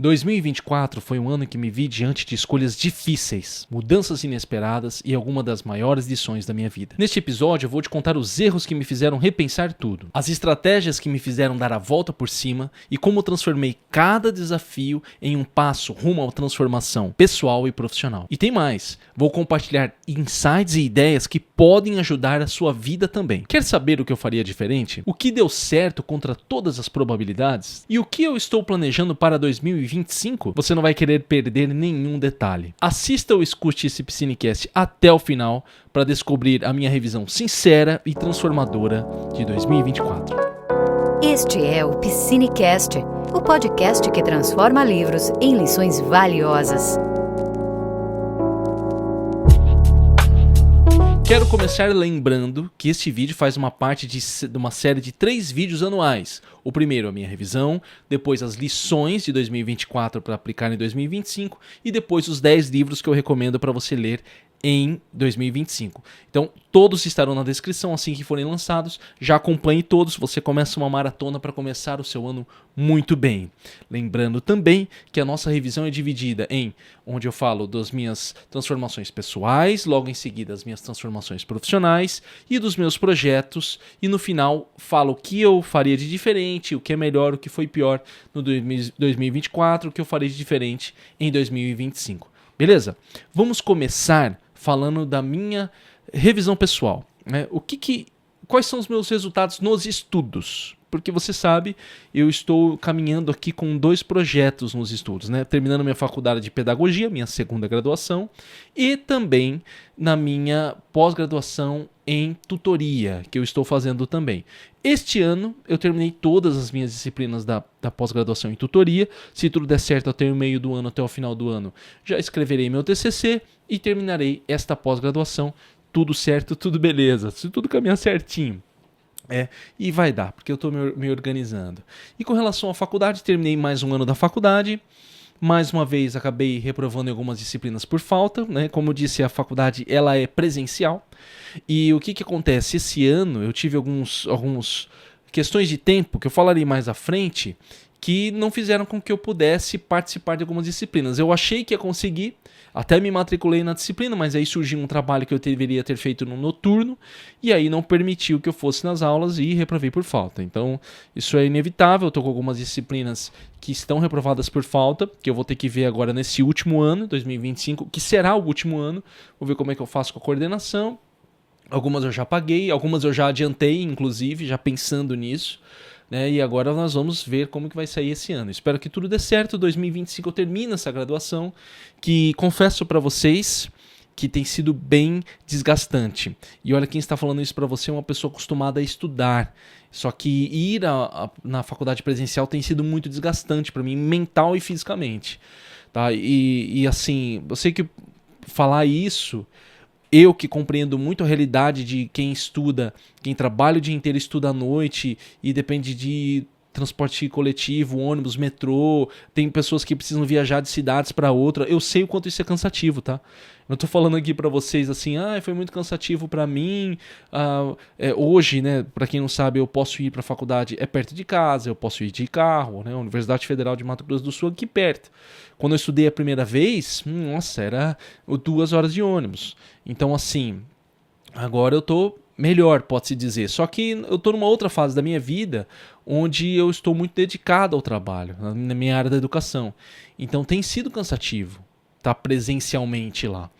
2024 foi um ano que me vi diante de escolhas difíceis, mudanças inesperadas e algumas das maiores lições da minha vida. Neste episódio eu vou te contar os erros que me fizeram repensar tudo, as estratégias que me fizeram dar a volta por cima e como transformei cada desafio em um passo rumo à transformação pessoal e profissional. E tem mais, vou compartilhar insights e ideias que podem ajudar a sua vida também. Quer saber o que eu faria diferente? O que deu certo contra todas as probabilidades? E o que eu estou planejando para 2025? Você não vai querer perder nenhum detalhe. Assista ou escute esse Piscinecast até o final para descobrir a minha revisão sincera e transformadora de 2024. Este é o Piscinecast, o podcast que transforma livros em lições valiosas. Quero começar lembrando que este vídeo faz uma parte de uma série de 3 vídeos anuais. O primeiro, a minha revisão, depois as lições de 2024 para aplicar em 2025 e depois os 10 livros que eu recomendo para você ler em 2025. Então, todos estarão na descrição assim que forem lançados. Já acompanhe todos, você começa uma maratona para começar o seu ano muito bem. Lembrando também que a nossa revisão é dividida em onde eu falo das minhas transformações pessoais, logo em seguida as minhas transformações profissionais e dos meus projetos, e no final falo o que eu faria de diferente, o que é melhor, o que foi pior no 2024, o que eu faria de diferente em 2025. Beleza? Vamos começar falando da minha revisão pessoal, né? Quais são os meus resultados nos estudos? Porque você sabe, eu estou caminhando aqui com 2 projetos nos estudos, né? Terminando minha faculdade de pedagogia, minha segunda graduação, e também na minha pós-graduação em tutoria, que eu estou fazendo também. Este ano eu terminei todas as minhas disciplinas da pós-graduação em tutoria. Se tudo der certo até o meio do ano, até o final do ano, já escreverei meu TCC e terminarei esta pós-graduação. Tudo certo, tudo beleza, se tudo caminhar certinho. E vai dar, porque eu estou me organizando. E com relação à faculdade, terminei mais um ano da faculdade. Mais uma vez, acabei reprovando em algumas disciplinas por falta, né? Como eu disse, a faculdade ela é presencial. E o que acontece? Esse ano eu tive alguns questões de tempo, que eu falarei mais à frente, que não fizeram com que eu pudesse participar de algumas disciplinas. Eu achei que ia conseguir, até me matriculei na disciplina, mas aí surgiu um trabalho que eu deveria ter feito no noturno, e aí não permitiu que eu fosse nas aulas e reprovei por falta. Então, isso é inevitável. Eu estou com algumas disciplinas que estão reprovadas por falta, que eu vou ter que ver agora nesse último ano, 2025, que será o último ano. Vou ver como é que eu faço com a coordenação. Algumas eu já paguei, algumas eu já adiantei, inclusive, já pensando nisso. Né? E agora nós vamos ver como que vai sair esse ano. Espero que tudo dê certo. 2025 eu termino essa graduação, que confesso para vocês que tem sido bem desgastante. E olha, quem está falando isso para você é uma pessoa acostumada a estudar. Só que ir na faculdade presencial tem sido muito desgastante para mim, mental e fisicamente. Tá? E assim, eu sei que falar isso... Eu que compreendo muito a realidade de quem estuda, quem trabalha o dia inteiro, estuda à noite e depende de transporte coletivo, ônibus, metrô, tem pessoas que precisam viajar de cidades para outra. Eu sei o quanto isso é cansativo, tá? Eu tô falando aqui para vocês assim, foi muito cansativo para mim. Hoje, né, para quem não sabe, eu posso ir para a faculdade, é perto de casa, eu posso ir de carro, né? Universidade Federal de Mato Grosso do Sul aqui perto. Quando eu estudei a primeira vez, era 2 horas de ônibus. Então, assim, agora eu tô melhor, pode-se dizer. Só que eu tô numa outra fase da minha vida onde eu estou muito dedicado ao trabalho, na minha área da educação. Então tem sido cansativo estar presencialmente lá.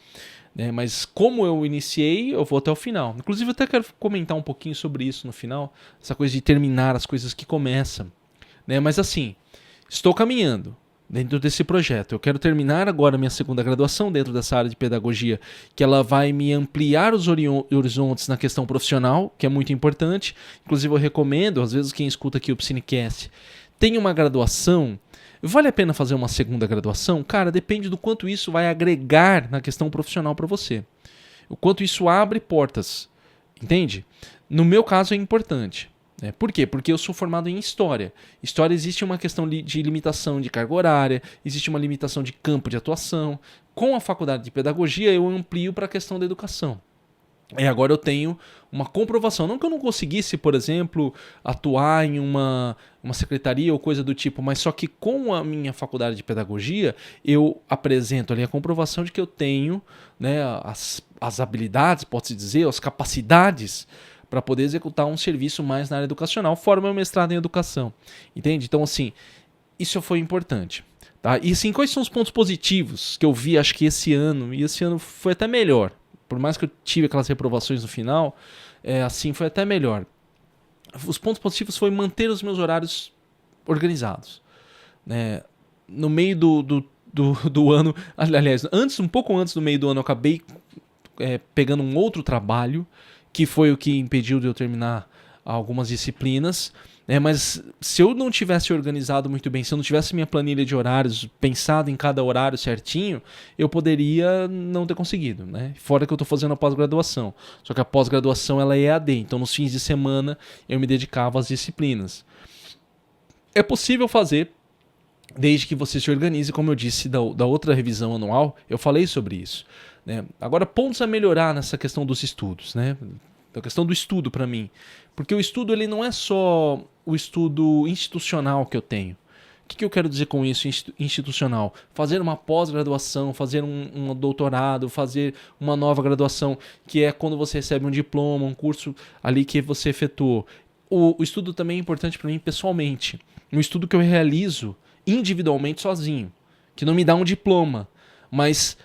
Né? Mas como eu iniciei, eu vou até o final. Inclusive eu até quero comentar um pouquinho sobre isso no final, essa coisa de terminar as coisas que começam. Né? Mas assim, estou caminhando dentro desse projeto. Eu quero terminar agora minha segunda graduação dentro dessa área de pedagogia, que ela vai me ampliar os horizontes na questão profissional, que é muito importante. Inclusive eu recomendo, às vezes quem escuta aqui o Piscinecast tem uma graduação, vale a pena fazer uma segunda graduação? Cara, depende do quanto isso vai agregar na questão profissional para você. O quanto isso abre portas, entende? No meu caso é importante. Por quê? Porque eu sou formado em História. História existe uma questão de limitação de carga horária, existe uma limitação de campo de atuação. Com a faculdade de Pedagogia eu amplio para a questão da educação. Agora eu tenho uma comprovação. Não que eu não conseguisse, por exemplo, atuar em uma secretaria ou coisa do tipo, mas só que com a minha faculdade de pedagogia, eu apresento ali a comprovação de que eu tenho, né, as habilidades, pode-se dizer, as capacidades para poder executar um serviço mais na área educacional, fora meu mestrado em educação. Entende? Então, assim, isso foi importante. Tá? E assim, quais são os pontos positivos que eu vi, acho que esse ano, e esse ano foi até melhor. Por mais que eu tive aquelas reprovações no final, assim, foi até melhor. Os pontos positivos foi manter os meus horários organizados. Né? No meio do ano, aliás, um pouco antes do meio do ano, eu acabei pegando um outro trabalho, que foi o que impediu de eu terminar algumas disciplinas. Mas se eu não tivesse organizado muito bem, se eu não tivesse minha planilha de horários, pensado em cada horário certinho, eu poderia não ter conseguido, né? Fora que eu estou fazendo a pós-graduação. Só que a pós-graduação ela é EAD, então nos fins de semana eu me dedicava às disciplinas. É possível fazer, desde que você se organize, como eu disse da outra revisão anual, eu falei sobre isso. Né? Agora, pontos a melhorar nessa questão dos estudos, né? A questão do estudo para mim. Porque o estudo ele não é só o estudo institucional que eu tenho. O que eu quero dizer com isso, institucional? Fazer uma pós-graduação, fazer um doutorado, fazer uma nova graduação, que é quando você recebe um diploma, um curso ali que você efetuou. O estudo também é importante para mim pessoalmente. Um estudo que eu realizo individualmente sozinho, que não me dá um diploma, mas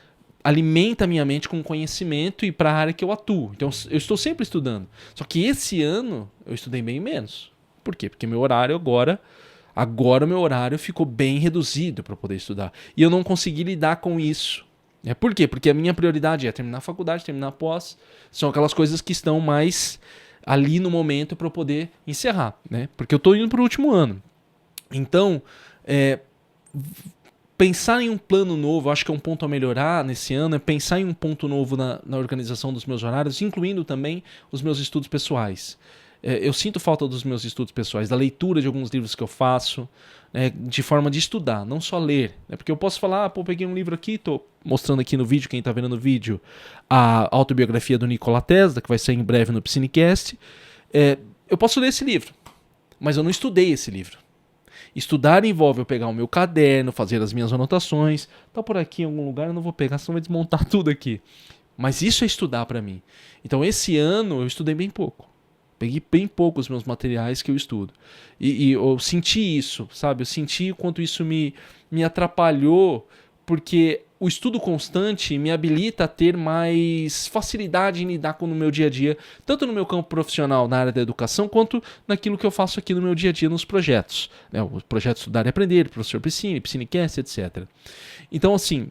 alimenta a minha mente com conhecimento e para a área que eu atuo. Então eu estou sempre estudando. Só que esse ano eu estudei bem menos. Por quê? Porque meu horário agora meu horário ficou bem reduzido para poder estudar. E eu não consegui lidar com isso. Por quê? Porque a minha prioridade é terminar a faculdade, terminar a pós. São aquelas coisas que estão mais ali no momento para eu poder encerrar. Né? Porque eu estou indo para o último ano. Então, pensar em um plano novo, acho que é um ponto a melhorar nesse ano, é pensar em um ponto novo na organização dos meus horários, incluindo também os meus estudos pessoais. Eu sinto falta dos meus estudos pessoais, da leitura de alguns livros que eu faço, né, de forma de estudar, não só ler. Né, porque eu posso falar, peguei um livro aqui, estou mostrando aqui no vídeo, quem está vendo no vídeo, a autobiografia do Nikola Tesla, que vai sair em breve no Piscinecast. Eu posso ler esse livro, mas eu não estudei esse livro. Estudar envolve eu pegar o meu caderno, fazer as minhas anotações. Tá por aqui em algum lugar, eu não vou pegar, senão vai desmontar tudo aqui. Mas isso é estudar para mim. Então esse ano eu estudei bem pouco. Peguei bem pouco os meus materiais que eu estudo. E eu senti isso, sabe? Eu senti o quanto isso me atrapalhou, porque o estudo constante me habilita a ter mais facilidade em lidar com o meu dia a dia, tanto no meu campo profissional, na área da educação, quanto naquilo que eu faço aqui no meu dia a dia nos projetos. Né? O projeto Estudar e Aprender, Professor Piscine, Piscinecast, etc. Então, assim,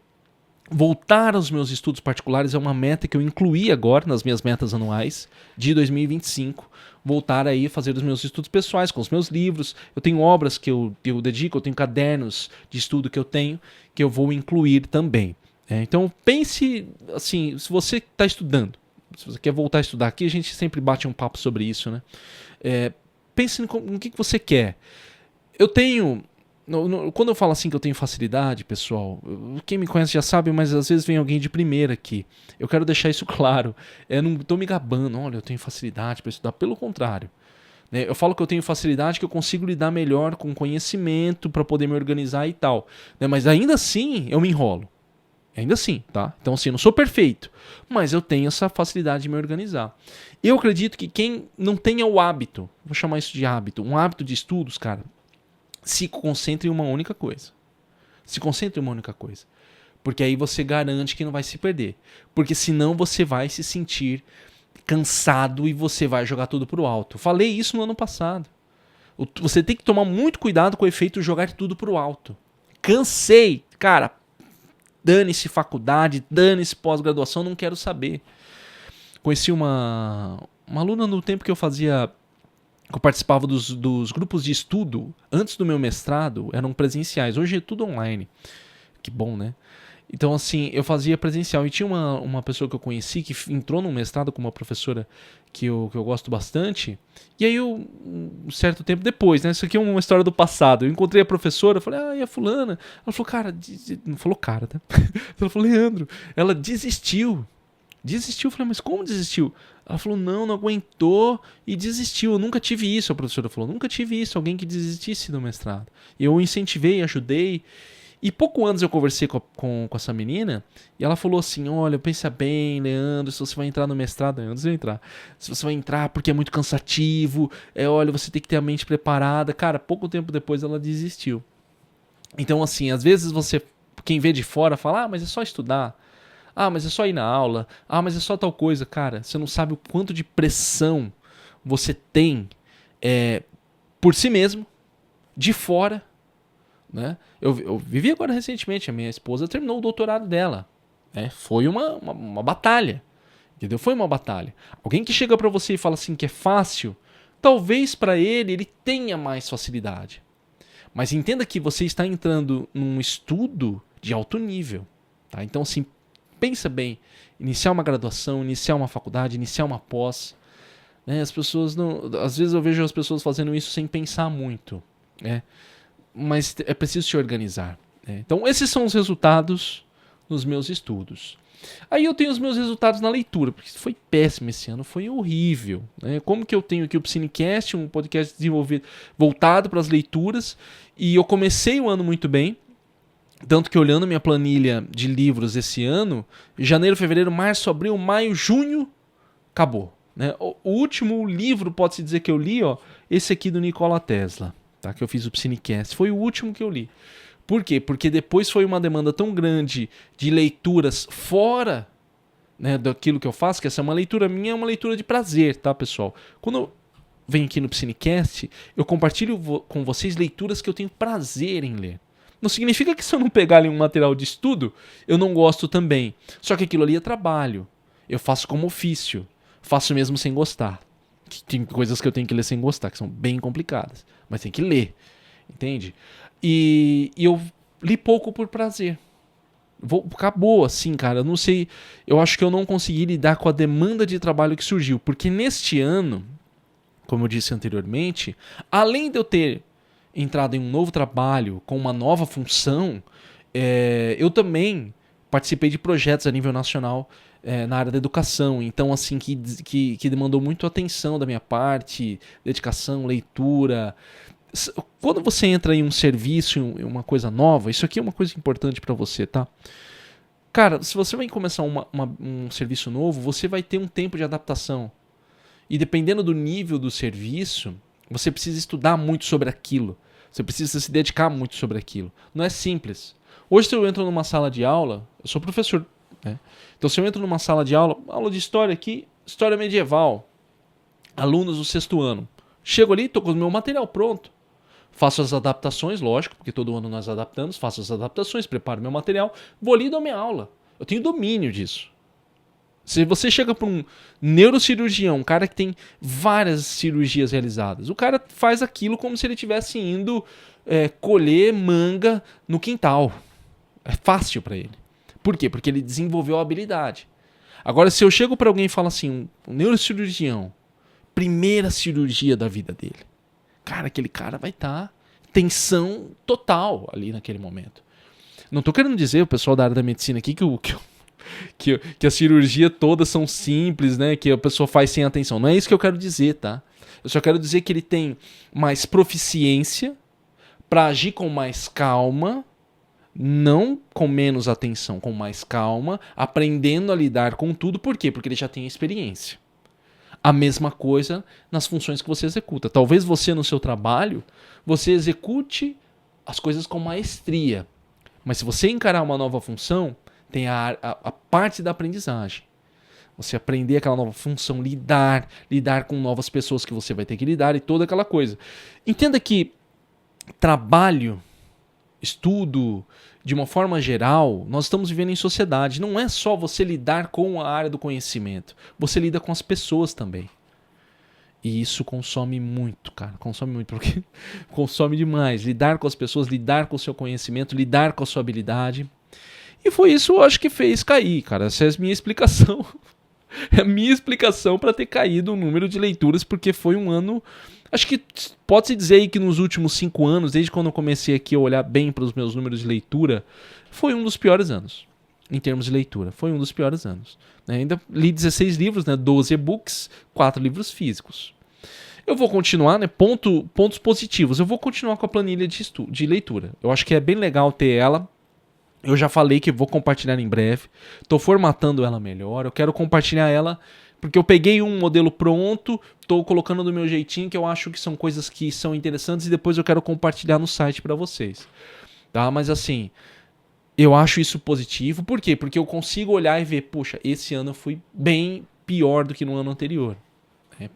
voltar aos meus estudos particulares é uma meta que eu incluí agora nas minhas metas anuais de 2025. Voltar aí a fazer os meus estudos pessoais com os meus livros. Eu tenho obras que eu dedico, eu tenho cadernos de estudo que eu vou incluir também. Então pense assim, se você está estudando, se você quer voltar a estudar aqui, a gente sempre bate um papo sobre isso, né? Pense no que você quer. Eu tenho... Quando eu falo assim que eu tenho facilidade, pessoal, quem me conhece já sabe, mas às vezes vem alguém de primeira aqui. Eu quero deixar isso claro. Eu não estou me gabando, olha, eu tenho facilidade para estudar. Pelo contrário. Eu falo que eu tenho facilidade, que eu consigo lidar melhor com conhecimento para poder me organizar e tal. Mas ainda assim, eu me enrolo. Ainda assim, tá? Então assim, eu não sou perfeito, mas eu tenho essa facilidade de me organizar. Eu acredito que quem não tenha o hábito, vou chamar isso de hábito, um hábito de estudos, cara, se concentre em uma única coisa. Se concentre em uma única coisa. Porque aí você garante que não vai se perder. Porque senão você vai se sentir cansado e você vai jogar tudo pro alto. Falei isso no ano passado. Você tem que tomar muito cuidado com o efeito jogar tudo pro alto. Cansei. Cara, dane-se faculdade, dane-se pós-graduação, não quero saber. Conheci uma aluna no tempo que eu participava dos grupos de estudo, antes do meu mestrado, eram presenciais. Hoje é tudo online. Que bom, né? Então, assim, eu fazia presencial. E tinha uma pessoa que eu conheci que entrou no mestrado com uma professora que eu gosto bastante. E aí, um certo tempo depois, né? Isso aqui é uma história do passado. Eu encontrei a professora, falei, e a fulana? Ela falou, cara... Não falou cara, tá? Ela falou, Leandro, ela desistiu. Desistiu. Eu falei, mas como desistiu? Ela falou, não aguentou e desistiu. Eu nunca tive isso, a professora falou. Nunca tive isso, alguém que desistisse do mestrado. Eu incentivei, ajudei. E pouco antes eu conversei com essa menina e ela falou assim, olha, pensa bem, Leandro, se você vai entrar no mestrado, antes de eu entrar, se você vai entrar porque é muito cansativo, olha, você tem que ter a mente preparada. Cara, pouco tempo depois ela desistiu. Então, assim, às vezes quem vê de fora fala, mas é só estudar. Mas é só ir na aula. Mas é só tal coisa. Cara, você não sabe o quanto de pressão você tem por si mesmo, de fora, né? Eu vivi agora recentemente, a minha esposa terminou o doutorado dela. Foi uma batalha. Entendeu? Foi uma batalha. Alguém que chega pra você e fala assim que é fácil, talvez pra ele tenha mais facilidade. Mas entenda que você está entrando num estudo de alto nível. Tá? Então, assim, pensa bem. Iniciar uma graduação, iniciar uma faculdade, iniciar uma pós. Né? As pessoas não... Às vezes eu vejo as pessoas fazendo isso sem pensar muito. Né? Mas é preciso se organizar. Né? Então, esses são os resultados nos meus estudos. Aí eu tenho os meus resultados na leitura, porque foi péssimo esse ano, foi horrível. Né? Como que eu tenho aqui o Piscinecast, um podcast desenvolvido, voltado para as leituras, e eu comecei o ano muito bem, tanto que olhando minha planilha de livros esse ano, janeiro, fevereiro, março, abril, maio, junho, acabou. Né? O último livro, pode-se dizer que eu li, esse aqui do Nikola Tesla, tá? Que eu fiz o Piscinecast, foi o último que eu li. Por quê? Porque depois foi uma demanda tão grande de leituras fora, né, daquilo que eu faço, que essa é uma leitura minha, é uma leitura de prazer, tá, pessoal? Quando eu venho aqui no Piscinecast, eu compartilho com vocês leituras que eu tenho prazer em ler. Não significa que se eu não pegar ali um material de estudo, eu não gosto também. Só que aquilo ali é trabalho. Eu faço como ofício. Faço mesmo sem gostar. Tem coisas que eu tenho que ler sem gostar, que são bem complicadas. Mas tem que ler. Entende? E eu li pouco por prazer. Acabou assim, cara. Eu não sei. Eu acho que eu não consegui lidar com a demanda de trabalho que surgiu. Porque neste ano, como eu disse anteriormente, além de eu ter entrado em um novo trabalho, com uma nova função, eu também participei de projetos a nível nacional na área da educação. Então, assim, que demandou muito atenção da minha parte, dedicação, leitura. Quando você entra em um serviço, em uma coisa nova, isso aqui é uma coisa importante para você, tá? Cara, se você vai começar um serviço novo, você vai ter um tempo de adaptação. E dependendo do nível do serviço, você precisa estudar muito sobre aquilo. Você precisa se dedicar muito sobre aquilo. Não é simples. Hoje, se eu entro numa sala de aula, eu sou professor, né? Então, se eu entro numa sala de aula de história aqui, história medieval, alunos do 6º ano. Chego ali, estou com o meu material pronto. Faço as adaptações, lógico, porque todo ano nós adaptamos, faço as adaptações, preparo meu material, vou ali e dou minha aula. Eu tenho domínio disso. Se você chega para um neurocirurgião, um cara que tem várias cirurgias realizadas, o cara faz aquilo como se ele estivesse indo colher manga no quintal. É fácil para ele. Por quê? Porque ele desenvolveu a habilidade. Agora, se eu chego para alguém e falo assim, um neurocirurgião, primeira cirurgia da vida dele, cara, aquele cara vai estar tensão total ali naquele momento. Não estou querendo dizer, o pessoal da área da medicina aqui, que a cirurgia todas são simples, né? Que a pessoa faz sem atenção. Não é isso que eu quero dizer, tá? Eu só quero dizer que ele tem mais proficiência para agir com mais calma, não com menos atenção, com mais calma, aprendendo a lidar com tudo. Por quê? Porque ele já tem experiência. A mesma coisa nas funções que você executa. Talvez você, no seu trabalho, você execute as coisas com maestria. Mas se você encarar uma nova função, tem a parte da aprendizagem. Você aprender aquela nova função, lidar com novas pessoas que você vai ter que lidar e toda aquela coisa. Entenda que trabalho, estudo, de uma forma geral, nós estamos vivendo em sociedade. Não é só você lidar com a área do conhecimento. Você lida com as pessoas também. E isso consome muito, cara. Consome muito, porque consome demais. Lidar com as pessoas, lidar com o seu conhecimento, lidar com a sua habilidade. E foi isso, eu acho, que fez cair, cara. Essa é a minha explicação. É a minha explicação para ter caído o número de leituras, porque foi um ano... Acho que pode-se dizer aí que nos últimos 5 anos, desde quando eu comecei aqui a olhar bem para os meus números de leitura, foi um dos piores anos. em termos de leitura. Foi um dos piores anos. Ainda li 16 livros, 12 e-books, 4 livros físicos. Eu vou continuar, pontos positivos. Eu vou continuar com a planilha de leitura. Eu acho que é bem legal ter ela. Eu já falei que vou compartilhar em breve. Estou formatando ela melhor. Eu quero compartilhar ela porque eu peguei um modelo pronto, estou colocando do meu jeitinho, que eu acho que são coisas que são interessantes e depois eu quero compartilhar no site para vocês. Tá? Mas assim, eu acho isso positivo. Por quê? Porque eu consigo olhar e ver, puxa, esse ano eu fui bem pior do que no ano anterior.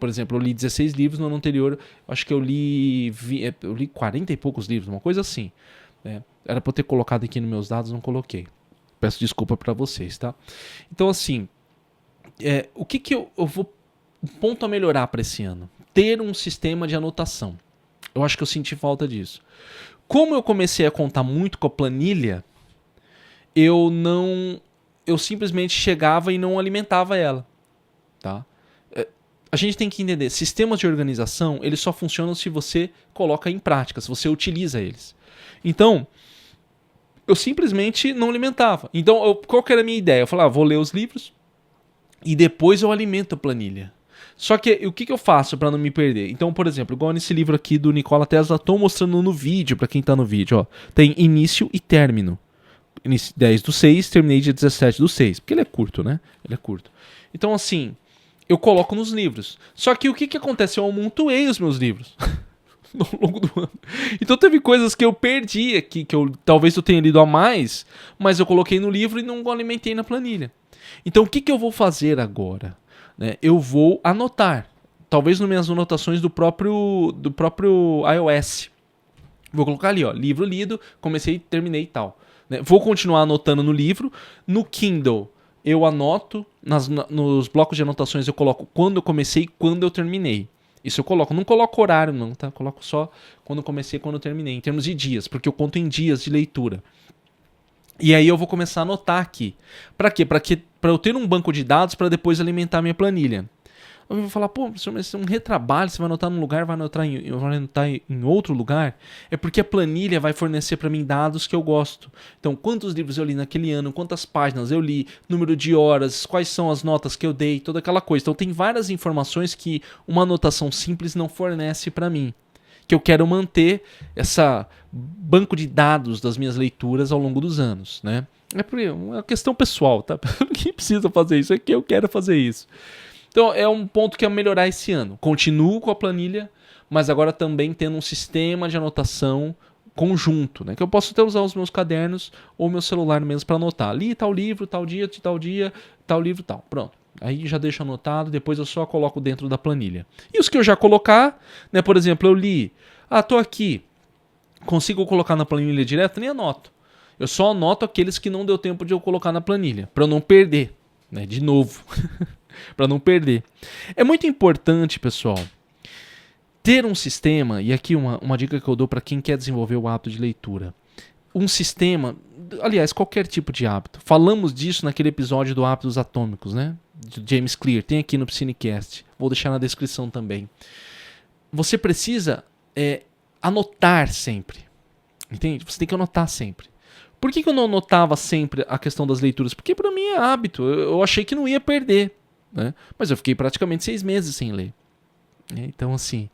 Por exemplo, eu li 16 livros no ano anterior, acho que eu li 40 e poucos livros, uma coisa assim. Era para eu ter colocado aqui nos meus dados, não coloquei. Peço desculpa para vocês, tá? Então, assim, o que eu vou... Um ponto a melhorar para esse ano. Ter um sistema de anotação. Eu acho que eu senti falta disso. Como eu comecei a contar muito com a planilha, eu simplesmente chegava e não alimentava ela, tá? A gente tem que entender, sistemas de organização, eles só funcionam se você coloca em prática, se você utiliza eles. Então, eu simplesmente não alimentava. Então, qual que era a minha ideia? Eu falava, vou ler os livros e depois eu alimento a planilha. Só que o que eu faço para não me perder? Então, por exemplo, igual nesse livro aqui do Nikola Tesla, estou mostrando no vídeo, para quem está no vídeo, ó, tem início e término. 10/6, terminei dia 17/6, porque ele é curto, né? Ele é curto. Então, assim... eu coloco nos livros. Só que o que acontece? Eu amontoei os meus livros ao longo do ano. Então teve coisas que eu perdi aqui, que talvez eu tenha lido a mais, mas eu coloquei no livro e não alimentei na planilha. Então o que eu vou fazer agora? Eu vou anotar. Talvez nas minhas anotações do próprio iOS. Vou colocar ali, ó, livro lido, comecei, terminei e tal. Vou continuar anotando no livro. No Kindle, eu anoto, nos blocos de anotações eu coloco quando eu comecei e quando eu terminei. Isso eu coloco. Não coloco horário não, tá? Coloco só quando eu comecei e quando eu terminei, em termos de dias, porque eu conto em dias de leitura. E aí eu vou começar a anotar aqui. Para quê? Para eu ter um banco de dados para depois alimentar a minha planilha. Eu vou falar, pô, professor, mas isso é um retrabalho, você vai anotar num lugar, vai anotar em outro lugar. É porque a planilha vai fornecer para mim dados que eu gosto. Então, quantos livros eu li naquele ano, quantas páginas eu li, número de horas, quais são as notas que eu dei, toda aquela coisa. Então, tem várias informações que uma anotação simples não fornece para mim. Que eu quero manter essa banco de dados das minhas leituras ao longo dos anos, né? É uma questão pessoal, tá? Ninguém precisa fazer isso, é que eu quero fazer isso. Então é um ponto que é melhorar esse ano. Continuo com a planilha, mas agora também tendo um sistema de anotação conjunto, né? Que eu posso até usar os meus cadernos ou meu celular mesmo para anotar. Li tal livro, tal dia, tal livro, tal. Pronto. Aí já deixo anotado, depois eu só coloco dentro da planilha. E os que eu já colocar, né? Por exemplo, eu li, tô aqui, consigo colocar na planilha direto? Nem anoto. Eu só anoto aqueles que não deu tempo de eu colocar na planilha, para eu não perder, né? De novo. Para não perder. É muito importante, pessoal, ter um sistema, e aqui uma dica que eu dou para quem quer desenvolver o hábito de leitura. Um sistema, aliás, qualquer tipo de hábito. Falamos disso naquele episódio do Hábitos Atômicos, né? De James Clear, tem aqui no Piscinecast. Vou deixar na descrição também. Você precisa anotar sempre. Entende? Você tem que anotar sempre. Por que eu não anotava sempre a questão das leituras? Porque para mim é hábito. Eu achei que não ia perder. Né? Mas eu fiquei praticamente 6 meses sem ler. Então, assim...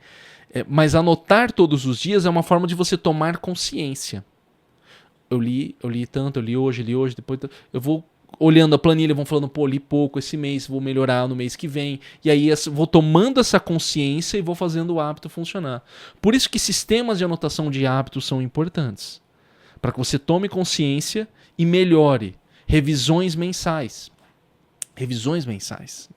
mas anotar todos os dias é uma forma de você tomar consciência. Eu li tanto, eu li hoje, depois... Eu vou olhando a planilha, vão falando, pô, li pouco esse mês, vou melhorar no mês que vem. E aí vou tomando essa consciência e vou fazendo o hábito funcionar. Por isso que sistemas de anotação de hábitos são importantes. Para que você tome consciência e melhore. Revisões mensais.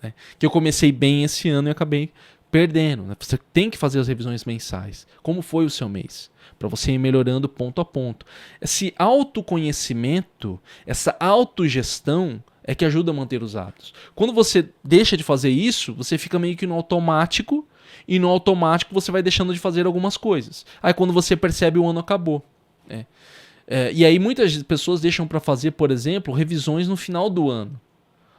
Né? Que eu comecei bem esse ano e acabei perdendo. Né? Você tem que fazer as revisões mensais. Como foi o seu mês? Para você ir melhorando ponto a ponto. Esse autoconhecimento, essa autogestão é que ajuda a manter os hábitos. Quando você deixa de fazer isso, você fica meio que no automático, e no automático você vai deixando de fazer algumas coisas. Aí quando você percebe, o ano acabou. E aí muitas pessoas deixam para fazer, por exemplo, revisões no final do ano.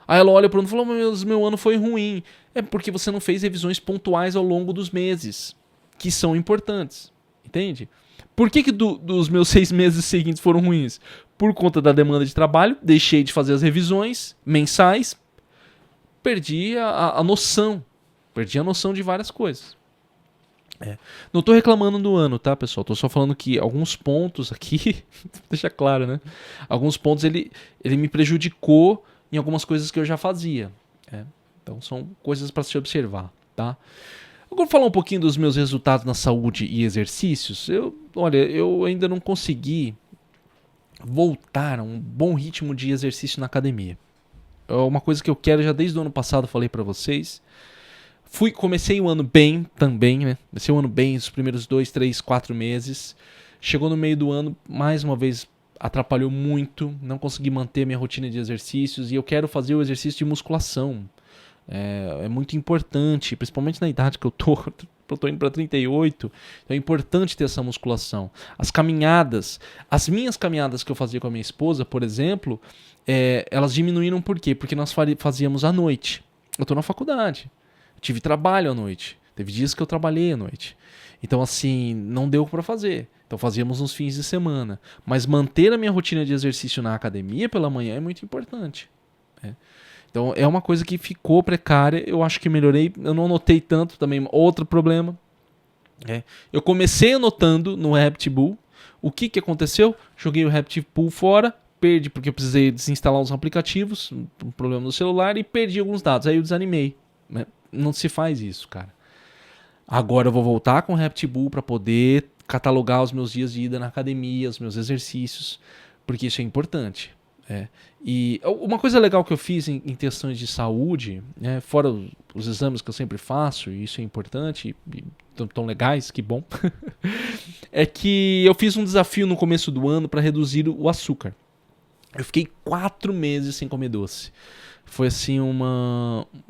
Aí ela olha para o ano e fala, meu ano foi ruim. É porque você não fez revisões pontuais ao longo dos meses, que são importantes. Entende? Por que dos meus 6 meses seguintes foram ruins? Por conta da demanda de trabalho, deixei de fazer as revisões mensais, perdi a noção. Perdi a noção de várias coisas. Não tô reclamando do ano, tá, pessoal? Tô só falando que alguns pontos aqui, deixa claro, né? Alguns pontos ele me prejudicou em algumas coisas que eu já fazia. Então são coisas para se observar, tá? Agora falar um pouquinho dos meus resultados na saúde e exercícios. Eu ainda não consegui voltar a um bom ritmo de exercício na academia. É uma coisa que eu quero já desde o ano passado, falei para vocês. Comecei o ano bem também, né? Comecei o ano bem, os primeiros 2, 3, 4 meses. Chegou no meio do ano, mais uma vez atrapalhou muito. Não consegui manter minha rotina de exercícios. E eu quero fazer o exercício de musculação. É muito importante, principalmente na idade que eu tô. Eu tô indo para 38. Então é importante ter essa musculação. As caminhadas, as minhas caminhadas que eu fazia com a minha esposa, por exemplo, elas diminuíram por quê? Porque nós fazíamos à noite. Eu tô na faculdade. Tive trabalho à noite. Teve dias que eu trabalhei à noite. Então, assim, não deu para fazer. Então, fazíamos nos fins de semana. Mas manter a minha rotina de exercício na academia pela manhã é muito importante. Então, é uma coisa que ficou precária. Eu acho que melhorei. Eu não notei tanto também. Outro problema. Eu comecei anotando no RapidBull. O que aconteceu? Joguei o RapidBull fora. Perdi porque eu precisei desinstalar os aplicativos. Um problema no celular. E perdi alguns dados. Aí eu desanimei. Não se faz isso, cara. Agora eu vou voltar com o RapidBull para poder catalogar os meus dias de ida na academia, os meus exercícios, porque isso é importante. E uma coisa legal que eu fiz em questões de saúde, fora os exames que eu sempre faço, e isso é importante, e tão legais, que bom, é que eu fiz um desafio no começo do ano para reduzir o açúcar. Eu fiquei 4 meses sem comer doce. Foi assim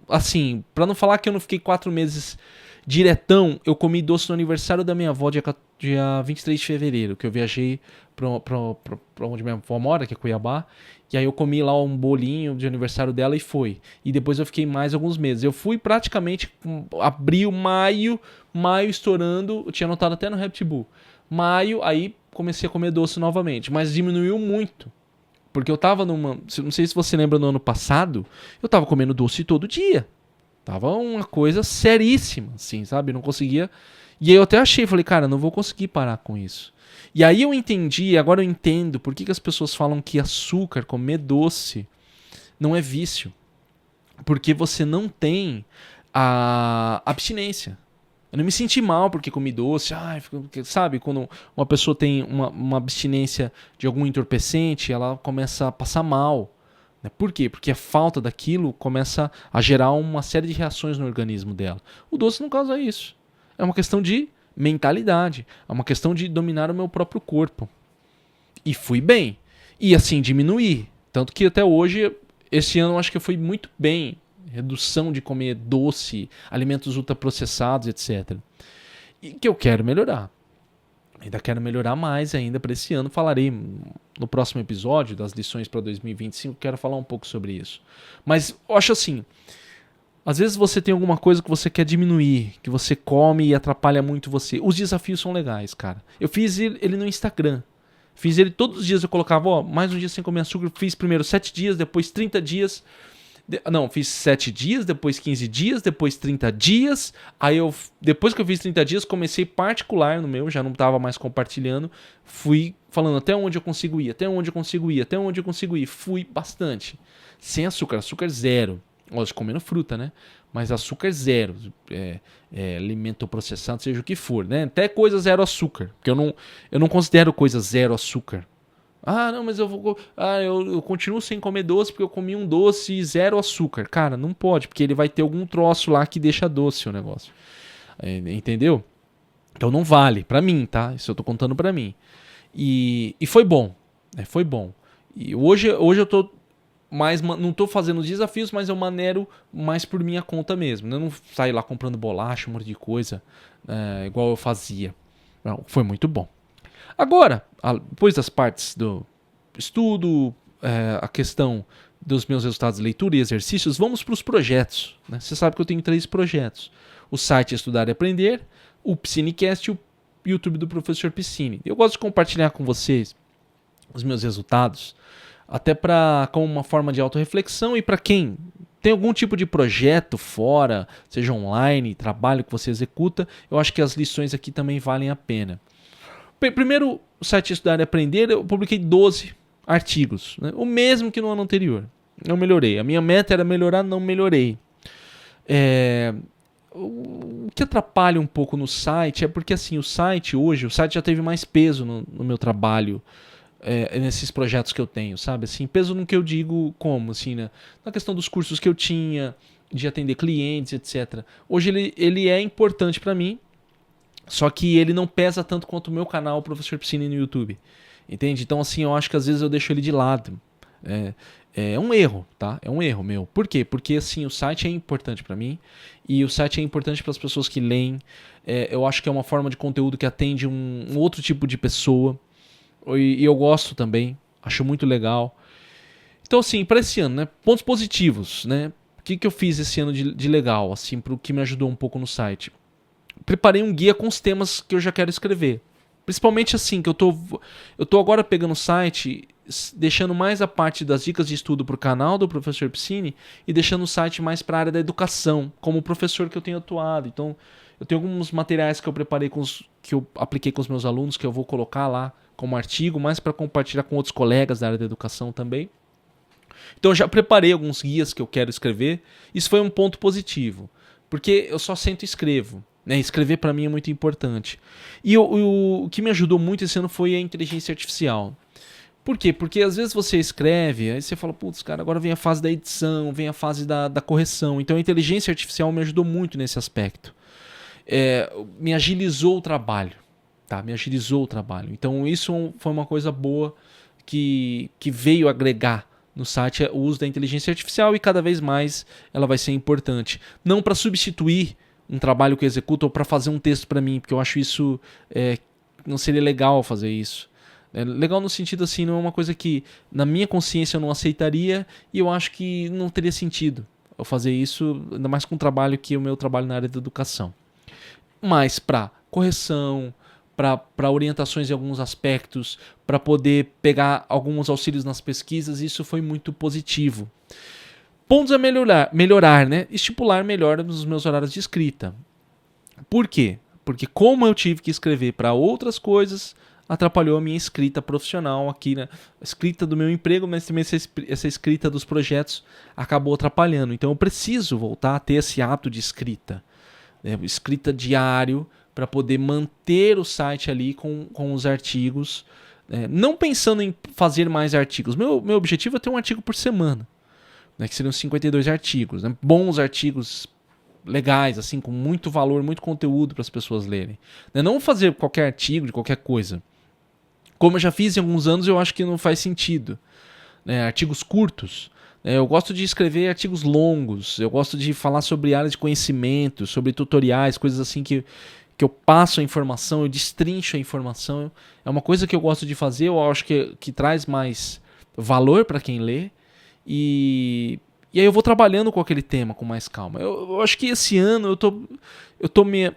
Assim, pra não falar que eu não fiquei 4 meses diretão, eu comi doce no aniversário da minha avó, dia 23 de fevereiro, que eu viajei pra onde minha avó mora, que é Cuiabá. E aí eu comi lá um bolinho de aniversário dela e foi. E depois eu fiquei mais alguns meses. Eu fui praticamente abril, maio estourando. Eu tinha anotado até no RapidBull. Maio, aí comecei a comer doce novamente. Mas diminuiu muito. Porque eu tava não sei se você lembra, no ano passado, eu tava comendo doce todo dia. Tava uma coisa seríssima, assim, sabe? Não conseguia. E aí eu até falei, cara, não vou conseguir parar com isso. E aí eu entendi, agora eu entendo por que as pessoas falam que açúcar, comer doce, não é vício. Porque você não tem a abstinência. Eu não me senti mal porque comi doce. Sabe, quando uma pessoa tem uma abstinência de algum entorpecente, ela começa a passar mal. Por quê? Porque a falta daquilo começa a gerar uma série de reações no organismo dela. O doce não causa isso. É uma questão de mentalidade. É uma questão de dominar o meu próprio corpo. E fui bem. E assim, diminuí. Tanto que até hoje, esse ano eu acho que eu fui muito bem. Redução de comer doce, alimentos ultraprocessados, etc. E que eu quero melhorar. Ainda quero melhorar mais ainda para esse ano. Falarei no próximo episódio das lições para 2025. Quero falar um pouco sobre isso. Mas eu acho assim, às vezes você tem alguma coisa que você quer diminuir, que você come e atrapalha muito você. Os desafios são legais, cara. Eu fiz ele no Instagram. Fiz ele todos os dias. Eu colocava, mais um dia sem comer açúcar. Fiz primeiro 7 dias, depois 30 dias. Fiz 7 dias, depois 15 dias, depois 30 dias. Aí depois que eu fiz 30 dias, comecei particular no meu, já não estava mais compartilhando. Fui falando até onde eu consigo ir, até onde eu consigo ir, até onde eu consigo ir. Fui bastante. Sem açúcar, açúcar zero. Lógico, comendo fruta, né? Mas açúcar zero. Alimento processado, seja o que for, né? Até coisa zero açúcar. Porque eu não considero coisa zero açúcar. Não, mas eu continuo sem comer doce porque eu comi um doce zero açúcar. Cara, não pode, porque ele vai ter algum troço lá que deixa doce o negócio. Entendeu? Então não vale, pra mim, tá? Isso eu tô contando pra mim. E foi bom, foi bom. E hoje eu tô mais, não tô fazendo os desafios, mas eu maneiro mais por minha conta mesmo. Eu não saio lá comprando bolacha, um monte de coisa, igual eu fazia. Não, foi muito bom. Agora, depois das partes do estudo, a questão dos meus resultados de leitura e exercícios, vamos para os projetos. Né? Você sabe que eu tenho 3 projetos. O site Estudar e Aprender, o Piscinecast e o YouTube do Professor Piscine. Eu gosto de compartilhar com vocês os meus resultados, até como uma forma de autorreflexão, e para quem tem algum tipo de projeto fora, seja online, trabalho que você executa, eu acho que as lições aqui também valem a pena. Primeiro, o site Estudar e Aprender, eu publiquei 12 artigos, né? O mesmo que no ano anterior. Não melhorei. A minha meta era melhorar, não melhorei. O que atrapalha um pouco no site é porque assim, o site já teve mais peso no meu trabalho, nesses projetos que eu tenho, sabe? Assim, peso no que eu digo como, assim, né? Na questão dos cursos que eu tinha, de atender clientes, etc. Hoje ele é importante para mim, só que ele não pesa tanto quanto o meu canal, o Professor Piscine, no YouTube. Entende? Então, assim, eu acho que às vezes eu deixo ele de lado. É um erro, tá? É um erro meu. Por quê? Porque, assim, o site é importante para mim e o site é importante para as pessoas que leem. Eu acho que é uma forma de conteúdo que atende um outro tipo de pessoa. E eu gosto também, acho muito legal. Então, assim, para esse ano, né? Pontos positivos, né? O que eu fiz esse ano de legal, assim, pro que me ajudou um pouco no site? Preparei um guia com os temas que eu já quero escrever. Principalmente assim, que eu tô agora pegando o site, deixando mais a parte das dicas de estudo pro canal do Professor Piscine e deixando o site mais para a área da educação, como professor que eu tenho atuado. Então, eu tenho alguns materiais que eu preparei que eu apliquei com os meus alunos, que eu vou colocar lá como artigo, mais para compartilhar com outros colegas da área da educação também. Então eu já preparei alguns guias que eu quero escrever. Isso foi um ponto positivo, porque eu só sento e escrevo. Né? Escrever para mim é muito importante. E o que me ajudou muito esse ano foi a inteligência artificial. Por quê? Porque às vezes você escreve, aí você fala, putz, cara, agora vem a fase da edição, vem a fase da correção. Então a inteligência artificial me ajudou muito nesse aspecto. Me agilizou o trabalho. Tá? Me agilizou o trabalho. Então isso foi uma coisa boa que veio agregar no site, o uso da inteligência artificial, e cada vez mais ela vai ser importante. Não para substituir um trabalho que eu executo ou para fazer um texto para mim, porque eu acho isso não seria legal fazer isso. Legal no sentido assim, não é uma coisa que na minha consciência eu não aceitaria, e eu acho que não teria sentido eu fazer isso, ainda mais com um trabalho que é o meu trabalho na área da educação. Mas para correção, para orientações em alguns aspectos, para poder pegar alguns auxílios nas pesquisas, isso foi muito positivo. Pontos a melhorar, né? Estipular melhor os meus horários de escrita. Por quê? Porque como eu tive que escrever para outras coisas, atrapalhou a minha escrita profissional aqui, né? A escrita do meu emprego, mas também essa escrita dos projetos acabou atrapalhando. Então eu preciso voltar a ter esse hábito de escrita, né? Escrita diário, para poder manter o site ali com os artigos, não pensando em fazer mais artigos. Meu objetivo é ter um artigo por semana, né, que seriam 52 artigos, né, bons artigos legais, assim, com muito valor, muito conteúdo para as pessoas lerem. Não fazer qualquer artigo de qualquer coisa. Como eu já fiz em alguns anos, eu acho que não faz sentido. Artigos curtos. Eu gosto de escrever artigos longos, eu gosto de falar sobre áreas de conhecimento, sobre tutoriais, coisas assim que eu passo a informação, eu destrincho a informação. É uma coisa que eu gosto de fazer, eu acho que traz mais valor para quem lê. E aí eu vou trabalhando com aquele tema com mais calma. Eu acho que esse ano eu tô me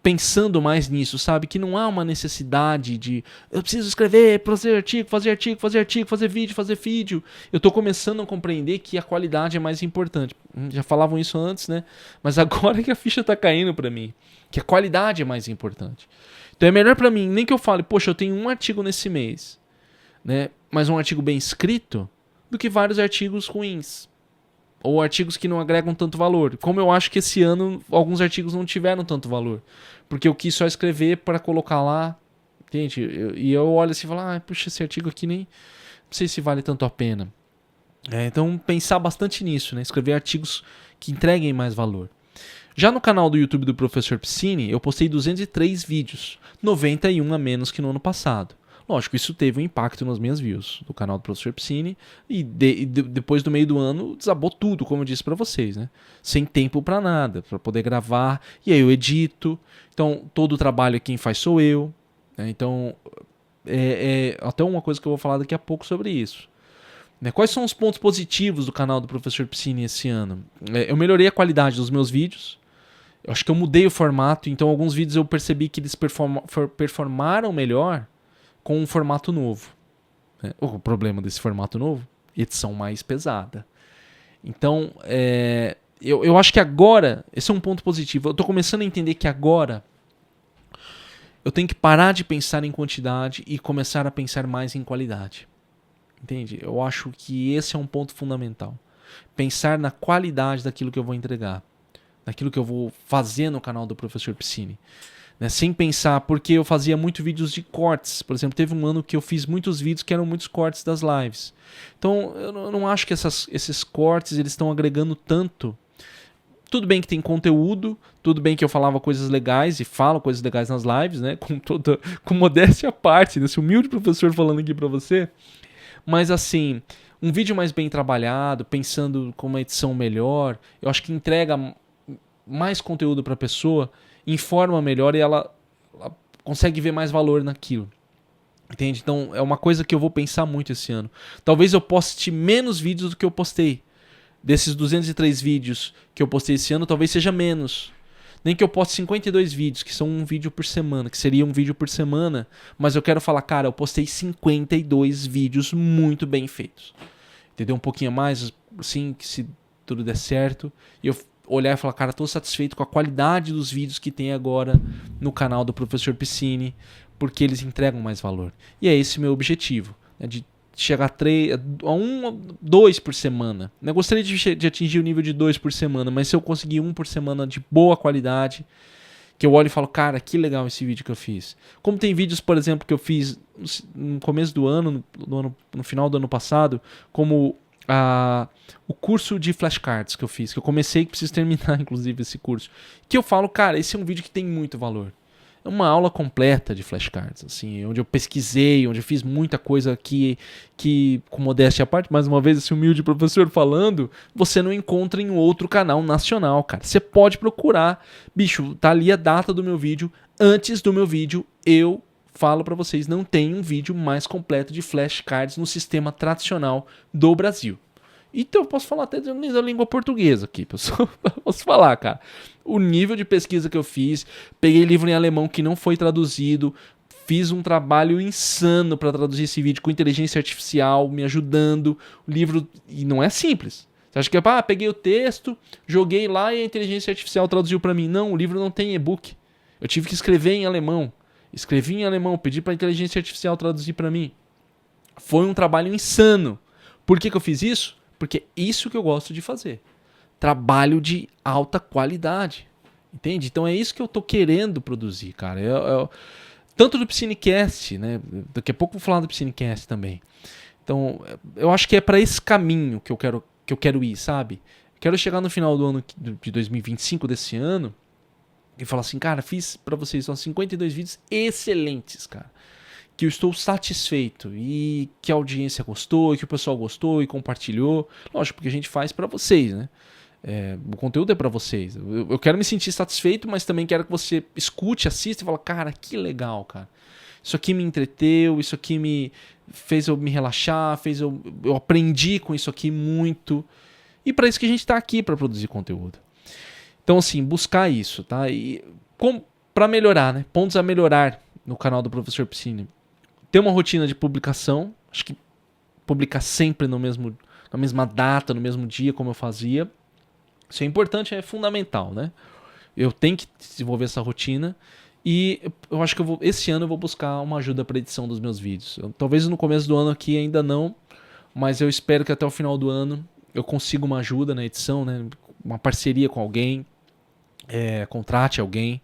pensando mais nisso, sabe? Que não há uma necessidade de eu preciso escrever, fazer artigo, fazer vídeo. Eu tô começando a compreender que a qualidade é mais importante. Já falavam isso antes, né? Mas agora que a ficha tá caindo para mim, que a qualidade é mais importante. Então é melhor para mim, nem que eu fale, poxa, eu tenho um artigo nesse mês, né? Mas um artigo bem escrito, do que vários artigos ruins. Ou artigos que não agregam tanto valor. Como eu acho que esse ano alguns artigos não tiveram tanto valor. Porque eu quis só escrever para colocar lá. Gente, e eu olho assim e falo, puxa, esse artigo aqui nem... Não sei se vale tanto a pena. Então pensar bastante nisso, né? Escrever artigos que entreguem mais valor. Já no canal do YouTube do Professor Piscine, eu postei 203 vídeos. 91 a menos que no ano passado. Lógico, isso teve um impacto nas minhas views do canal do Professor Piscine, e depois do meio do ano desabou tudo, como eu disse para vocês, né? Sem tempo para nada, para poder gravar, e aí eu edito, então todo o trabalho quem faz sou eu, né? Então até uma coisa que eu vou falar daqui a pouco sobre isso. Quais são os pontos positivos do canal do Professor Piscine esse ano? Eu melhorei a qualidade dos meus vídeos, eu acho que eu mudei o formato, então alguns vídeos eu percebi que eles performaram melhor com um formato novo. né? O problema desse formato novo, edição mais pesada. Então, eu acho que agora, esse é um ponto positivo. Eu tô começando a entender que agora eu tenho que parar de pensar em quantidade e começar a pensar mais em qualidade. Entende? Eu acho que esse é um ponto fundamental. Pensar na qualidade daquilo que eu vou entregar, daquilo que eu vou fazer no canal do Professor Piscine. Né? Sem pensar, porque eu fazia muito vídeos de cortes. Por exemplo, teve um ano que eu fiz muitos vídeos que eram muitos cortes das lives. Então, eu não acho que esses cortes eles estão agregando tanto. Tudo bem que tem conteúdo, tudo bem que eu falava coisas legais e falo coisas legais nas lives, né? Com modéstia à parte, desse humilde professor falando aqui pra você. Mas assim, um vídeo mais bem trabalhado, pensando com uma edição melhor, eu acho que entrega mais conteúdo pra pessoa, informa melhor e ela consegue ver mais valor naquilo. Entende? Então é uma coisa que eu vou pensar muito esse ano. Talvez eu poste menos vídeos do que eu postei. Desses 203 vídeos que eu postei esse ano, talvez seja menos. Nem que eu poste 52 vídeos, que são um vídeo por semana, que seria um vídeo por semana. Mas eu quero falar, cara, eu postei 52 vídeos muito bem feitos. Entendeu? Um pouquinho a mais, assim, que se tudo der certo. E eu olhar e falar, cara, estou satisfeito com a qualidade dos vídeos que tem agora no canal do Professor Piscine, porque eles entregam mais valor. E é esse o meu objetivo, né, de chegar a 2 por semana. Eu gostaria de atingir o nível de 2 por semana, mas se eu conseguir 1 por semana de boa qualidade, que eu olho e falo, cara, que legal esse vídeo que eu fiz. Como tem vídeos, por exemplo, que eu fiz no começo do ano, no final do ano passado, como o curso de flashcards que eu fiz, que eu comecei, que preciso terminar, inclusive, esse curso. Que eu falo, cara, esse é um vídeo que tem muito valor. É uma aula completa de flashcards, assim, onde eu pesquisei, onde eu fiz muita coisa que com modéstia à parte, mais uma vez, esse humilde professor falando, você não encontra em outro canal nacional, cara. Você pode procurar. Bicho, tá ali a data do meu vídeo. Antes do meu vídeo, eu falo pra vocês, não tem um vídeo mais completo de flashcards no sistema tradicional do Brasil. Então eu posso falar até da língua portuguesa aqui, pessoal. Posso falar, cara. O nível de pesquisa que eu fiz, peguei livro em alemão que não foi traduzido, fiz um trabalho insano para traduzir esse vídeo com inteligência artificial, me ajudando. O livro, e não é simples. Você acha que peguei o texto, joguei lá e a inteligência artificial traduziu para mim. Não, o livro não tem e-book. Eu tive que escrever em alemão. Escrevi em alemão, pedi para a inteligência artificial traduzir para mim. Foi um trabalho insano. Por que eu fiz isso? Porque é isso que eu gosto de fazer. Trabalho de alta qualidade. Entende? Então é isso que eu tô querendo produzir, cara. Tanto do Piscinecast, né? Daqui a pouco eu vou falar do Piscinecast também. Então, eu acho que é para esse caminho que eu quero ir, sabe? Quero chegar no final do ano de 2025, desse ano, e falar assim, cara, fiz para vocês só 52 vídeos excelentes, cara. Que eu estou satisfeito e que a audiência gostou, e que o pessoal gostou e compartilhou. Lógico, porque a gente faz para vocês, né? O conteúdo é para vocês. Eu quero me sentir satisfeito, mas também quero que você escute, assista e fale, cara, que legal, cara. Isso aqui me entreteu, isso aqui me fez eu me relaxar, eu aprendi com isso aqui muito. E para isso que a gente está aqui, para produzir conteúdo. Então, assim, buscar isso, tá? E para melhorar, né? Pontos a melhorar no canal do Professor Piscine. Ter uma rotina de publicação, acho que publicar sempre na mesma data, no mesmo dia, como eu fazia. Isso é importante, é fundamental, né? Eu tenho que desenvolver essa rotina e eu acho que esse ano eu vou buscar uma ajuda para edição dos meus vídeos. Talvez no começo do ano aqui ainda não, mas eu espero que até o final do ano eu consiga uma ajuda na edição, né? Uma parceria com alguém, contrate alguém.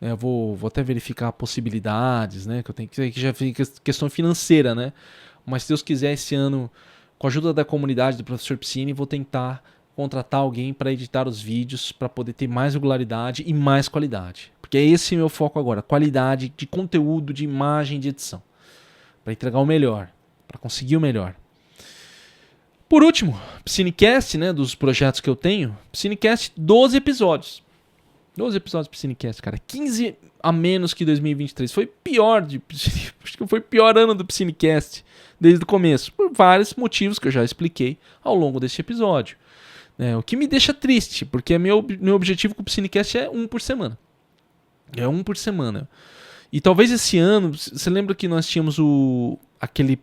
Eu vou até verificar possibilidades, né? Que eu tenho que já fica questão financeira, né? Mas se Deus quiser, esse ano, com a ajuda da comunidade do Professor Piscine, vou tentar contratar alguém para editar os vídeos, para poder ter mais regularidade e mais qualidade. Porque é esse meu foco agora, qualidade de conteúdo, de imagem, de edição. Para entregar o melhor, para conseguir o melhor. Por último, Piscinecast, né? Dos projetos que eu tenho, Piscinecast, 12 episódios. 12 episódios do Piscinecast, cara. 15 a menos que 2023. Foi pior acho que foi o pior ano do Piscinecast desde o começo. Por vários motivos que eu já expliquei ao longo deste episódio. O que me deixa triste, porque meu objetivo com o Piscinecast é 1 por semana. É 1 por semana. E talvez esse ano, você lembra que nós tínhamos aquele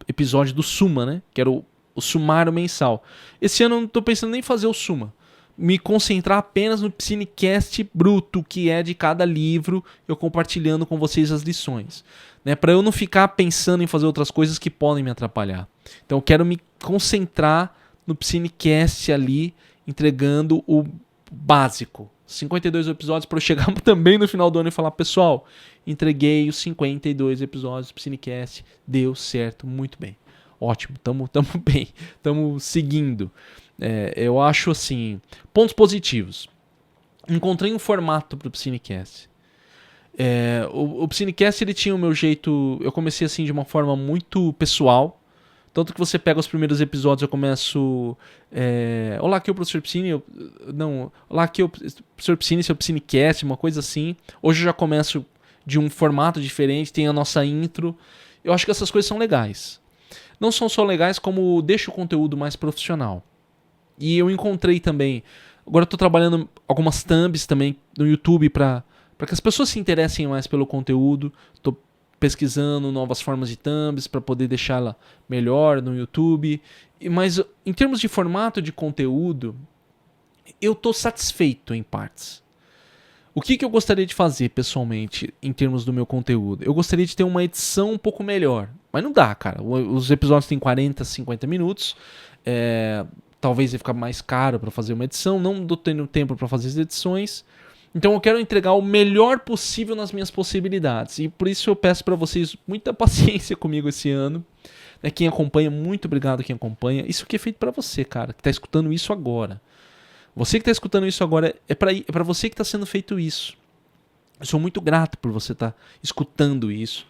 episódio do Suma, né? Que era o sumário mensal. Esse ano eu não tô pensando nem em fazer o Suma. Me concentrar apenas no Psinecast bruto, que é de cada livro, eu compartilhando com vocês as lições. Né? Para eu não ficar pensando em fazer outras coisas que podem me atrapalhar. Então eu quero me concentrar no Psinecast ali, entregando o básico. 52 episódios para eu chegar também no final do ano e falar, pessoal, entreguei os 52 episódios do Psinecast, deu certo, muito bem. Ótimo, tamo bem, tamo seguindo. Eu acho assim, pontos positivos. Encontrei um formato pro Psinecast. O Psinecast, ele tinha o meu jeito. Eu comecei assim de uma forma muito pessoal. Tanto que você pega os primeiros episódios, eu começo. Olá, aqui é o Professor Psini. Olá, aqui é o Professor Psini, seu Psinecast, uma coisa assim. Hoje eu já começo de um formato diferente, tem a nossa intro. Eu acho que essas coisas são legais. Não são só legais, como deixa o conteúdo mais profissional. E eu encontrei também. Agora eu tô trabalhando algumas thumbs também no YouTube para que as pessoas se interessem mais pelo conteúdo. Tô pesquisando novas formas de thumbs para poder deixá-la melhor no YouTube. Mas em termos de formato de conteúdo, eu tô satisfeito em partes. O que eu gostaria de fazer pessoalmente em termos do meu conteúdo? Eu gostaria de ter uma edição um pouco melhor. Mas não dá, cara. Os episódios têm 40, 50 minutos. Talvez vai ficar mais caro para fazer uma edição. Não estou tendo tempo para fazer as edições. Então eu quero entregar o melhor possível nas minhas possibilidades. E por isso eu peço para vocês muita paciência comigo esse ano. Quem acompanha, muito obrigado quem acompanha. Isso aqui é feito para você, cara, que está escutando isso agora. Você que está escutando isso agora, é para você que está sendo feito isso. Eu sou muito grato por você estar escutando isso.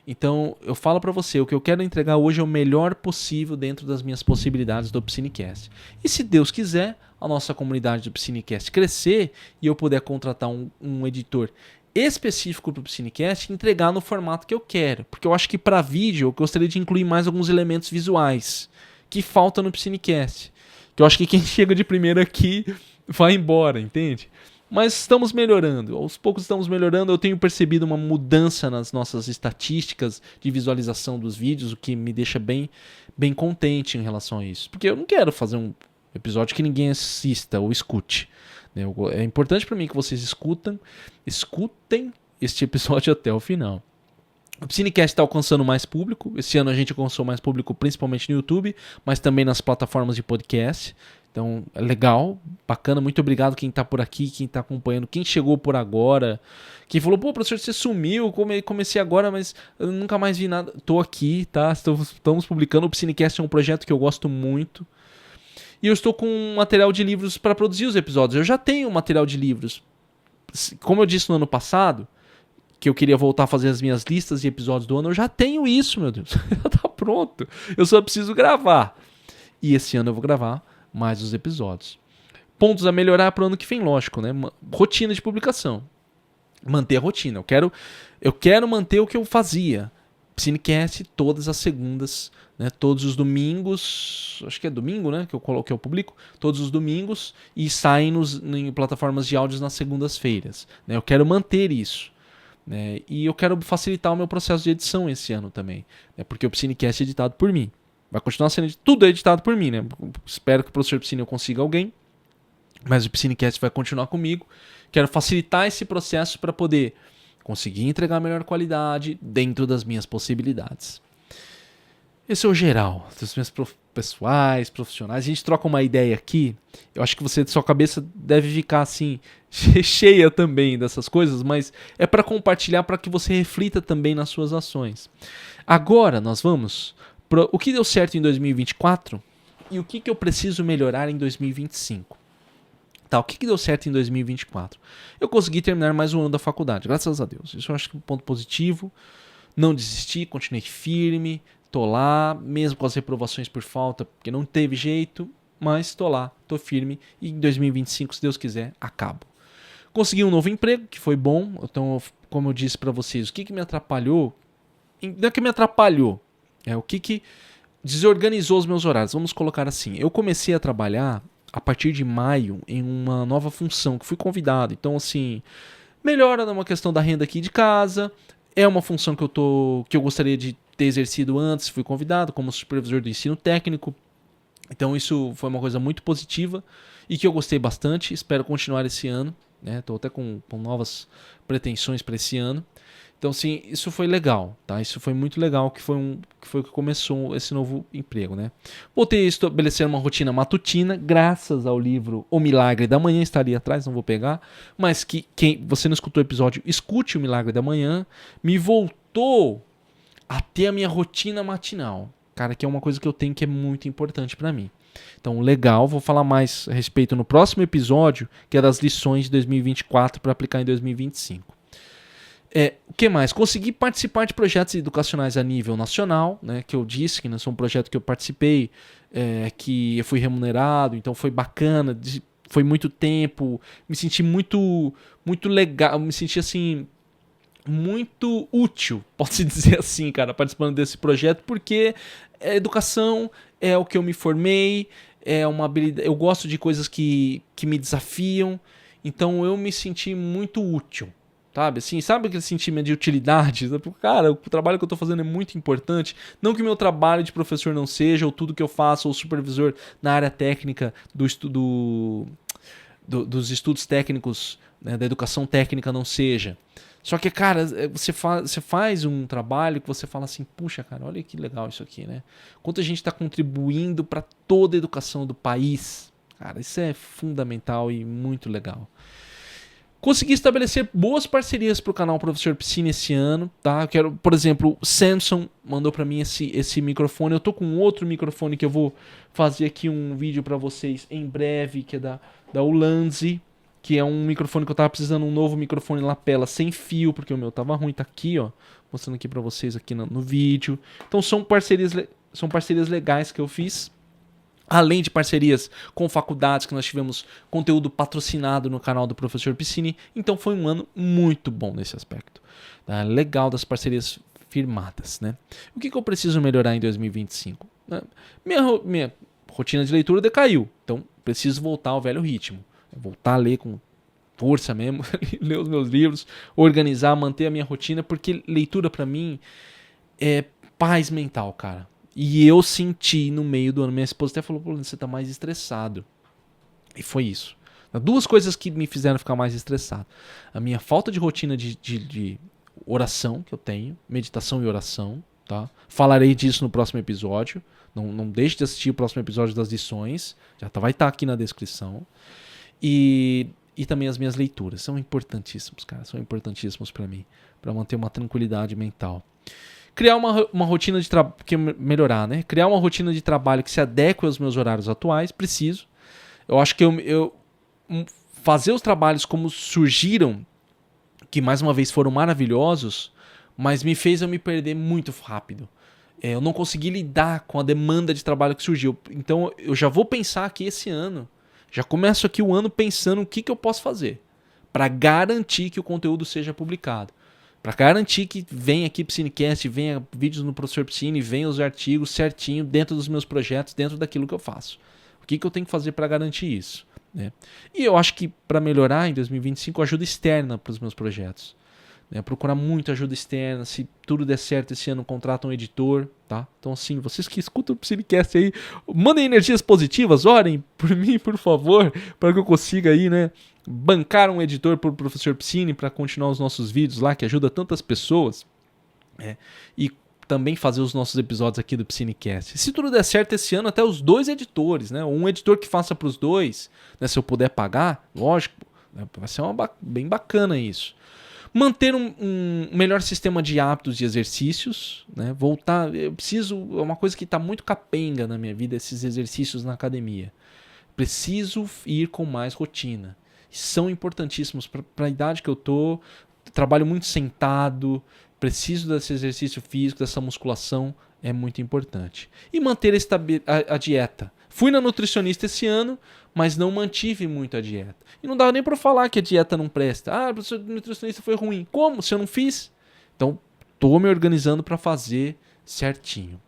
Então, eu falo para você, o que eu quero entregar hoje é o melhor possível dentro das minhas possibilidades do Psinecast. E se Deus quiser, a nossa comunidade do Psinecast crescer e eu puder contratar um editor específico para o Psinecast e entregar no formato que eu quero. Porque eu acho que para vídeo eu gostaria de incluir mais alguns elementos visuais que faltam no Psinecast. Que eu acho que quem chega de primeira aqui vai embora, entende? Mas estamos melhorando, aos poucos estamos melhorando. Eu tenho percebido uma mudança nas nossas estatísticas de visualização dos vídeos, o que me deixa bem contente em relação a isso. Porque eu não quero fazer um episódio que ninguém assista ou escute. É importante para mim que vocês escutem este episódio até o final. O Psinecast está alcançando mais público. Esse ano a gente alcançou mais público principalmente no YouTube, mas também nas plataformas de podcast. Então é legal, bacana, muito obrigado quem está por aqui, quem está acompanhando, quem chegou por agora, quem falou, pô, professor, você sumiu, comecei agora, mas eu nunca mais vi nada. Tô aqui, tá? Estamos publicando. O Psinecast é um projeto que eu gosto muito. E eu estou com um material de livros para produzir os episódios. Eu já tenho um material de livros. Como eu disse no ano passado, que eu queria voltar a fazer as minhas listas de episódios do ano, eu já tenho isso, meu Deus. Já tá pronto. Eu só preciso gravar. E esse ano eu vou gravar mais os episódios. Pontos a melhorar para o ano que vem, lógico, né? Rotina de publicação. Manter a rotina. Eu quero manter o que eu fazia. Psinecast todas as segundas, né? Todos os domingos, acho que é domingo, né? Que eu publico, todos os domingos e saem em plataformas de áudios nas segundas-feiras. Né? Eu quero manter isso. Né? E eu quero facilitar o meu processo de edição esse ano também. Né? Porque o Psinecast é editado por mim. Vai continuar sendo tudo editado por mim, né? Espero que o professor Psini eu consiga alguém. Mas o Psinecast vai continuar comigo. Quero facilitar esse processo para poder conseguir entregar a melhor qualidade dentro das minhas possibilidades. Esse é o geral, dos meus pessoais, profissionais. A gente troca uma ideia aqui. Eu acho que sua cabeça deve ficar assim, cheia também dessas coisas, mas é para compartilhar, para que você reflita também nas suas ações. Agora nós vamos para o que deu certo em 2024 e o que eu preciso melhorar em 2025. Tá, o que deu certo em 2024? Eu consegui terminar mais um ano da faculdade, graças a Deus. Isso eu acho que é um ponto positivo. Não desisti, continuei firme. Tô lá, mesmo com as reprovações por falta, porque não teve jeito, mas tô lá, tô firme e em 2025, se Deus quiser, acabo. Consegui um novo emprego, que foi bom. Então, como eu disse para vocês, o que me atrapalhou? Não é que me atrapalhou, é o que desorganizou os meus horários. Vamos colocar assim, eu comecei a trabalhar a partir de maio em uma nova função, que fui convidado. Então, assim, melhora numa questão da renda aqui de casa. É uma função que eu gostaria de ter exercido antes, fui convidado como supervisor do ensino técnico. Então isso foi uma coisa muito positiva e que eu gostei bastante. Espero continuar esse ano, né? Estou até com novas pretensões para esse ano. Então, sim, isso foi legal, tá? Isso foi muito legal, que foi o que começou esse novo emprego, né? Voltei a estabelecer uma rotina matutina, graças ao livro O Milagre da Manhã, estaria atrás, não vou pegar, mas que quem você não escutou o episódio, escute O Milagre da Manhã, me voltou a ter a minha rotina matinal, cara, que é uma coisa que eu tenho que é muito importante para mim. Então, legal, vou falar mais a respeito no próximo episódio, que é das lições de 2024 para aplicar em 2025. O que mais? Consegui participar de projetos educacionais a nível nacional, né, que eu disse que não são um projeto que eu participei, que eu fui remunerado, então foi bacana, foi muito tempo, me senti muito legal, me senti assim, muito útil, pode-se dizer assim, cara, participando desse projeto, porque a educação é o que eu me formei, é uma habilidade, eu gosto de coisas que me desafiam, então eu me senti muito útil. Sabe, assim, sabe aquele sentimento de utilidade? Cara, o trabalho que eu estou fazendo é muito importante. Não que o meu trabalho de professor não seja, ou tudo que eu faço, ou supervisor na área técnica dos estudos técnicos, né, da educação técnica não seja. Só que, cara, você faz um trabalho que você fala assim, puxa, cara, olha que legal isso aqui, né? Quanto a gente está contribuindo para toda a educação do país. Cara, isso é fundamental e muito legal. Consegui estabelecer boas parcerias para o canal Professor Piscine esse ano, tá? Eu quero, por exemplo, o Samsung mandou para mim esse microfone. Eu tô com outro microfone que eu vou fazer aqui um vídeo para vocês em breve, que é da Ulanzi, que é um microfone que eu tava precisando, um novo microfone lapela sem fio, porque o meu tava ruim, tá aqui, ó, mostrando aqui para vocês aqui no vídeo. Então são parcerias legais que eu fiz. Além de parcerias com faculdades, que nós tivemos conteúdo patrocinado no canal do Professor Piscine. Então foi um ano muito bom nesse aspecto. Tá? Legal das parcerias firmadas, né? O que eu preciso melhorar em 2025? Minha rotina de leitura decaiu. Então preciso voltar ao velho ritmo. Voltar a ler com força mesmo, ler os meus livros, organizar, manter a minha rotina, porque leitura para mim é paz mental, cara. E eu senti no meio do ano, minha esposa até falou, pô, você tá mais estressado. E foi isso. Duas coisas que me fizeram ficar mais estressado. A minha falta de rotina de oração que eu tenho, meditação e oração, tá? Falarei disso no próximo episódio. Não deixe de assistir o próximo episódio das lições, vai estar aqui na descrição. E também as minhas leituras, são importantíssimos, cara, são importantíssimos para mim, para manter uma tranquilidade mental. Criar uma rotina de trabalho, melhorar, né? Criar uma rotina de trabalho que se adeque aos meus horários atuais, preciso. Eu acho que eu fazer os trabalhos como surgiram, que mais uma vez foram maravilhosos, mas me fez eu me perder muito rápido. Eu não consegui lidar com a demanda de trabalho que surgiu. Então eu já vou pensar aqui esse ano, já começo aqui o ano pensando o que eu posso fazer para garantir que o conteúdo seja publicado. Para garantir que venha aqui Piscinecast, venha vídeos no Professor Piscine, venha os artigos certinho dentro dos meus projetos, dentro daquilo que eu faço. O que eu tenho que fazer para garantir isso? Né? E eu acho que para melhorar em 2025, ajuda externa para os meus projetos. Né? Procurar muito ajuda externa, se tudo der certo esse ano, contrata um editor. Tá? Então assim, vocês que escutam o Piscinecast aí, mandem energias positivas, orem por mim, por favor, para que eu consiga aí, né? Bancar um editor para o Professor Piscine para continuar os nossos vídeos lá, que ajuda tantas pessoas, e também fazer os nossos episódios aqui do Piscinecast. Se tudo der certo esse ano, até os 2 editores, né? Um editor que faça para os 2, né? Se eu puder pagar, lógico, né? Vai ser bem bacana isso. Manter um melhor sistema de hábitos e exercícios, né? Voltar, é uma coisa que está muito capenga na minha vida, esses exercícios na academia. Preciso ir com mais rotina. São importantíssimos para a idade que eu tô. Trabalho muito sentado, preciso desse exercício físico, dessa musculação, é muito importante. E manter a dieta. Fui na nutricionista esse ano, mas não mantive muito a dieta. E não dava nem para falar que a dieta não presta. Ah, o nutricionista foi ruim. Como? Se eu não fiz? Então, estou me organizando para fazer certinho.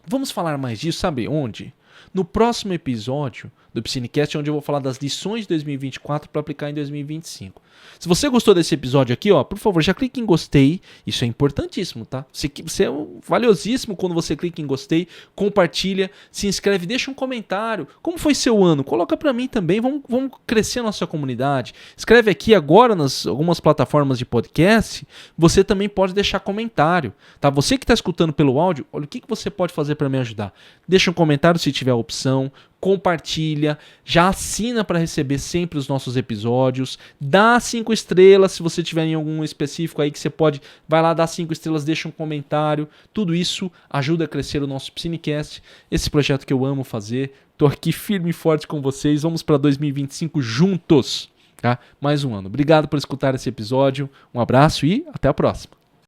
Vamos falar mais disso, sabe onde? no próximo episódio do Piscinecast, onde eu vou falar das lições de 2024 para aplicar em 2025. Se você gostou desse episódio aqui, ó, por favor, já clique em gostei. Isso é importantíssimo, tá? Você é valiosíssimo quando você clica em gostei, compartilha, se inscreve, deixa um comentário. Como foi seu ano? Coloca para mim também. Vamos crescer a nossa comunidade. Escreve aqui agora nas algumas plataformas de podcast. Você também pode deixar comentário, tá? Você que está escutando pelo áudio, olha o que você pode fazer para me ajudar. Deixa um comentário se tiver a opção. Compartilha, já assina para receber sempre os nossos episódios, dá 5 estrelas se você tiver em algum específico aí que você pode, vai lá, dá 5 estrelas, deixa um comentário, tudo isso ajuda a crescer o nosso Piscinecast, esse projeto que eu amo fazer, tô aqui firme e forte com vocês, vamos para 2025 juntos, tá? Mais um ano. Obrigado por escutar esse episódio, um abraço e até a próxima.